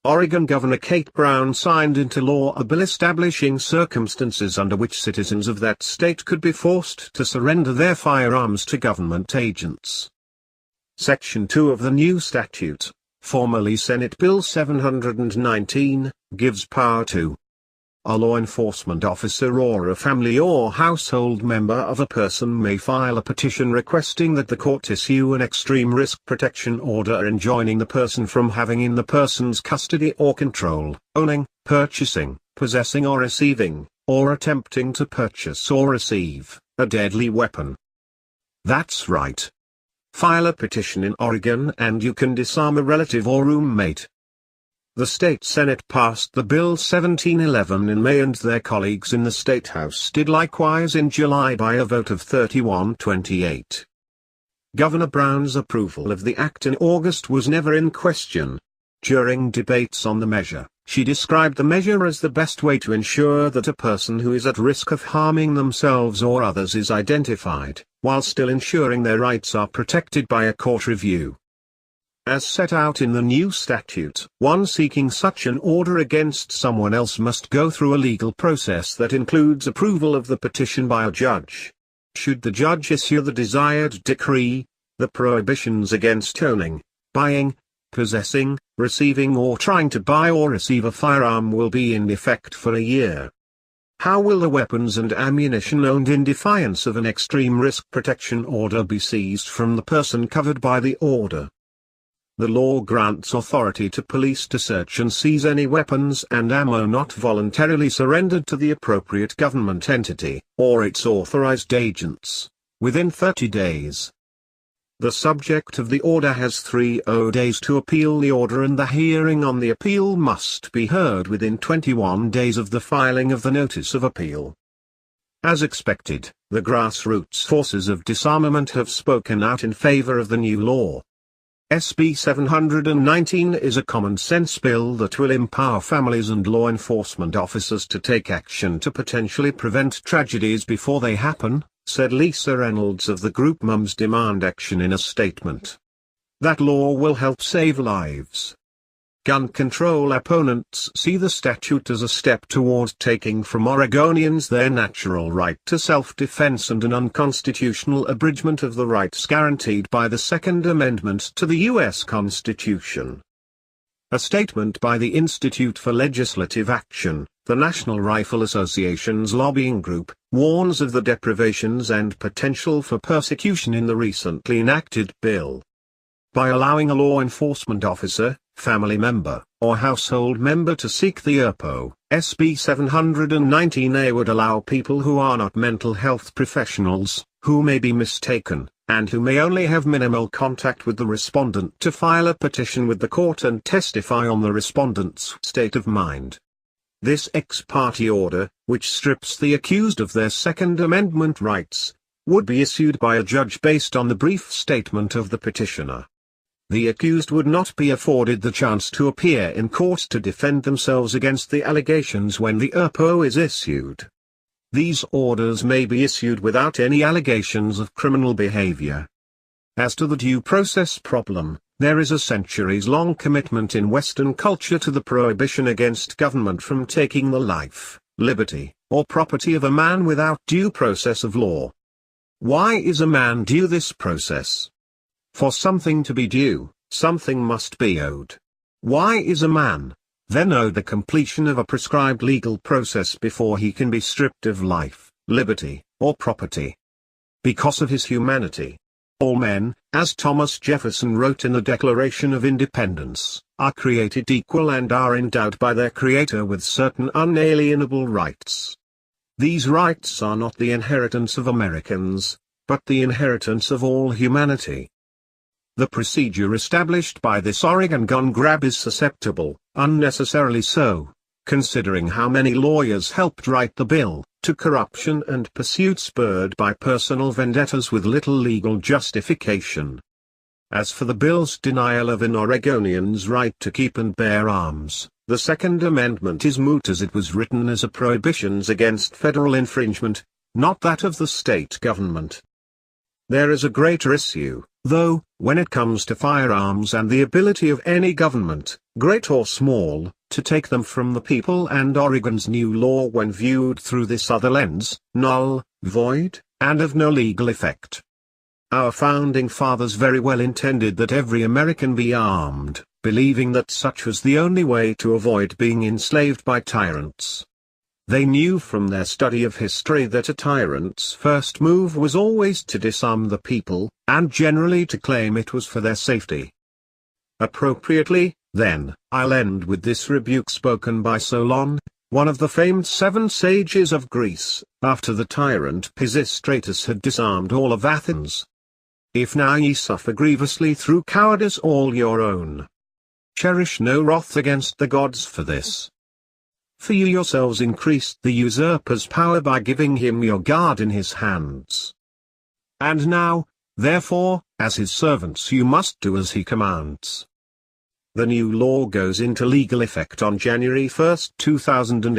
Oregon Governor Kate Brown signed into law a bill establishing circumstances under which citizens of that state could be forced to surrender their firearms to government agents. Section 2 of the new statute, formerly Senate Bill 719, gives power to a law enforcement officer or a family or household member of a person may file a petition requesting that the court issue an extreme risk protection order enjoining the person from having in the person's custody or control, owning, purchasing, possessing or receiving, or attempting to purchase or receive, a deadly weapon. That's right. File a petition in Oregon and you can disarm a relative or roommate. The state Senate passed the Bill 1711 in May and their colleagues in the State House did likewise in July by a vote of 31-28. Governor Brown's approval of the act in August was never in question. During debates on the measure, she described the measure as the best way to ensure that a person who is at risk of harming themselves or others is identified, while still ensuring their rights are protected by a court review. As set out in the new statute, one seeking such an order against someone else must go through a legal process that includes approval of the petition by a judge. Should the judge issue the desired decree, the prohibitions against owning, buying, possessing, receiving or trying to buy or receive a firearm will be in effect for a year. How will the weapons and ammunition owned in defiance of an extreme risk protection order be seized from the person covered by the order? The law grants authority to police to search and seize any weapons and ammo not voluntarily surrendered to the appropriate government entity, or its authorized agents, within 30 days. The subject of the order has 30 days to appeal the order and the hearing on the appeal must be heard within 21 days of the filing of the notice of appeal. As expected, the grassroots forces of disarmament have spoken out in favor of the new law. SB 719 is a common-sense bill that will empower families and law enforcement officers to take action to potentially prevent tragedies before they happen, said Lisa Reynolds of the group Mums Demand Action in a statement. That law will help save lives. Gun control opponents see the statute as a step toward taking from Oregonians their natural right to self-defense and an unconstitutional abridgment of the rights guaranteed by the Second Amendment to the U.S. Constitution. A statement by the Institute for Legislative Action, the National Rifle Association's lobbying group, warns of the deprivations and potential for persecution in the recently enacted bill. By allowing a law enforcement officer, family member, or household member to seek the ERPO, SB 719A would allow people who are not mental health professionals, who may be mistaken, and who may only have minimal contact with the respondent to file a petition with the court and testify on the respondent's state of mind. This ex parte order, which strips the accused of their Second Amendment rights, would be issued by a judge based on the brief statement of the petitioner. The accused would not be afforded the chance to appear in court to defend themselves against the allegations when the ERPO is issued. These orders may be issued without any allegations of criminal behavior. As to the due process problem, there is a centuries-long commitment in Western culture to the prohibition against government from taking the life, liberty, or property of a man without due process of law. Why is a man due this process? For something to be due, something must be owed. Why is a man, then owed the completion of a prescribed legal process before he can be stripped of life, liberty, or property? Because of his humanity. All men, as Thomas Jefferson wrote in the Declaration of Independence, are created equal and are endowed by their Creator with certain unalienable rights. These rights are not the inheritance of Americans, but the inheritance of all humanity. The procedure established by this Oregon gun grab is susceptible, unnecessarily so, considering how many lawyers helped write the bill, to corruption and pursuit spurred by personal vendettas with little legal justification. As for the bill's denial of an Oregonian's right to keep and bear arms, the Second Amendment is moot as it was written as a prohibition against federal infringement, not that of the state government. There is a greater issue, Though, when it comes to firearms and the ability of any government, great or small, to take them from the people and Oregon's new law when viewed through this other lens, null, void, and of no legal effect. Our founding fathers very well intended that every American be armed, believing that such was the only way to avoid being enslaved by tyrants. They knew from their study of history that a tyrant's first move was always to disarm the people, and generally to claim it was for their safety. Appropriately, then, I'll end with this rebuke spoken by Solon, one of the famed 7 sages of Greece, after the tyrant Pisistratus had disarmed all of Athens. If now ye suffer grievously through cowardice all your own, cherish no wrath against the gods for this. For you yourselves increased the usurper's power by giving him your guard in his hands. And now, therefore, as his servants you must do as he commands. The new law goes into legal effect on January 1, 2008.